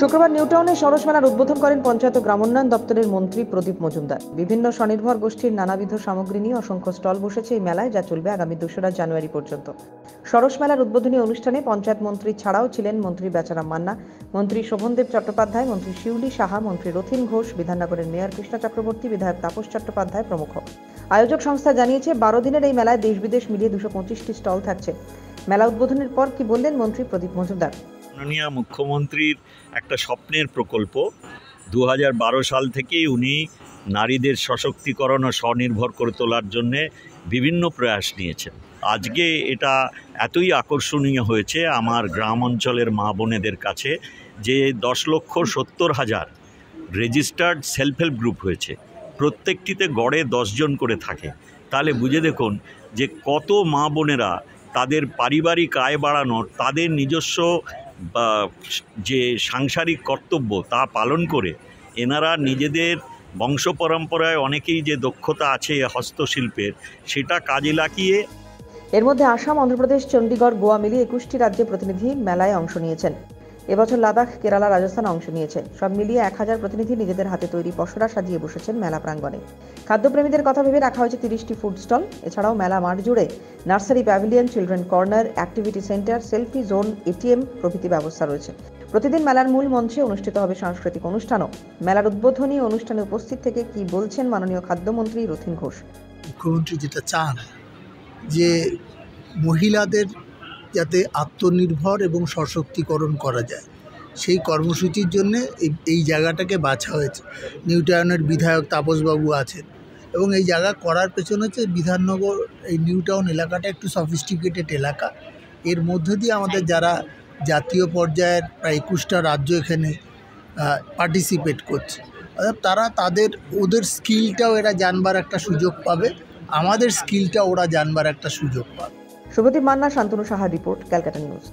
শুক্রবার নিউটাউনে সরস মেলার উদ্বোধন করেন পঞ্চায়েত ও গ্রামোন্নয়ন দপ্তরের মন্ত্রী প্রদীপ মজুমদার। বিভিন্ন স্বনির্ভর গোষ্ঠীর নানাবিধ সামগ্রী নিয়ে অসংখ্য স্টল বসেছে এই মেলায়, যা চলবে আগামী ২রা জানুয়ারি পর্যন্ত। সরস মেলার উদ্বোধনী অনুষ্ঠানে পঞ্চায়েত মন্ত্রী ছাড়াও ছিলেন মন্ত্রী বেচারাম মান্না, মন্ত্রী শোভনদেব চট্টোপাধ্যায়, মন্ত্রী শিউলি সাহা, মন্ত্রী রথীন ঘোষ, বিধাননগরের মেয়র কৃষ্ণ চক্রবর্তী, বিধায়ক তাপস চট্টোপাধ্যায় প্রমুখ। আয়োজক সংস্থা জানিয়েছে ১২ দিনের এই মেলায় দেশ বিদেশ মিলিয়ে ২২৫টি স্টল থাকছে। মেলা উদ্বোধনের পর কি বললেন মন্ত্রী প্রদীপ মজুমদার? মাননীয় মুখ্যমন্ত্রীর একটা স্বপ্নের প্রকল্প। ২০১২ সাল থেকেই উনি নারীদের সশক্তিকরণ ও স্বনির্ভর করে তোলার জন্যে বিভিন্ন প্রয়াস নিয়েছেন। আজকে এটা এতই আকর্ষণীয় হয়েছে আমার গ্রাম অঞ্চলের মা বোনেদের কাছে যে ১০,৭০,০০০ রেজিস্টার্ড সেলফ হেল্প গ্রুপ হয়েছে। প্রত্যেকটিতে গড়ে ১০ জন করে থাকে। তাহলে বুঝে দেখুন যে কত মা বোনেরা তাদের পারিবারিক আয় বাড়ানোর, তাদের নিজস্ব যে সাংসারিক কর্তব্য তা পালন করে এনারা নিজেদের বংশ পরম্পরায় অনেকেই যে দক্ষতা আছে হস্তশিল্পের, সেটা কাজে লাগিয়ে। এর মধ্যে আসাম, অন্ধ্রপ্রদেশ, চণ্ডীগড়, গোয়া মিলিয়ে ২১টি রাজ্যের প্রতিনিধি মেলায় অংশ নিয়েছেন। এবছর লাদাখ, কেরালা, রাজস্থান অংশ নিয়েছে। সব মিলিয়ে ১,০০০ প্রতিনিধি নিজেদের হাতে তৈরি পসরা সাজিয়ে বসেছেন মেলা প্রাঙ্গণে। খাদ্যপ্রেমীদের কথা ভেবে রাখা হয়েছে ৩০টি ফুড স্টল। এছাড়াও মেলা মাঠ জুড়ে nursery pavilion, children corner, activity centre, selfie zone, ATM প্রভৃতি ব্যবস্থা রয়েছে। প্রতিদিন মেলার মূল মঞ্চে অনুষ্ঠিত হবে সাংস্কৃতিক অনুষ্ঠানও। মেলার উদ্বোধনী অনুষ্ঠানে উপস্থিত থেকে কি বলছেন মাননীয় খাদ্যমন্ত্রী রথীন ঘোষ? মুখ্যমন্ত্রী যেটা চান যে মহিলাদের যাতে আত্মনির্ভর এবং সশক্তিকরণ করা যায়, সেই কর্মসূচির জন্যে এই জায়গাটাকে বাছা হয়েছে। নিউটাউনের বিধায়ক তাপসবাবু আছেন এবং এই জায়গা করার পেছনে হচ্ছে বিধাননগর, এই নিউটাউন এলাকাটা একটু সফিস্টিকেটেড এলাকা। এর মধ্য দিয়ে আমাদের যারা জাতীয় পর্যায়ের প্রায় ২১টা রাজ্য এখানে পার্টিসিপেট করছে, অর্থাৎ তারা ওদের স্কিলটাও এরা জানবার একটা সুযোগ পাবে, আমাদের স্কিলটা ওরা জানবার একটা সুযোগ পাবে। শুভদীপ মান্না, শান্তনু সাহার রিপোর্ট, ক্যালকাটা নিউজ।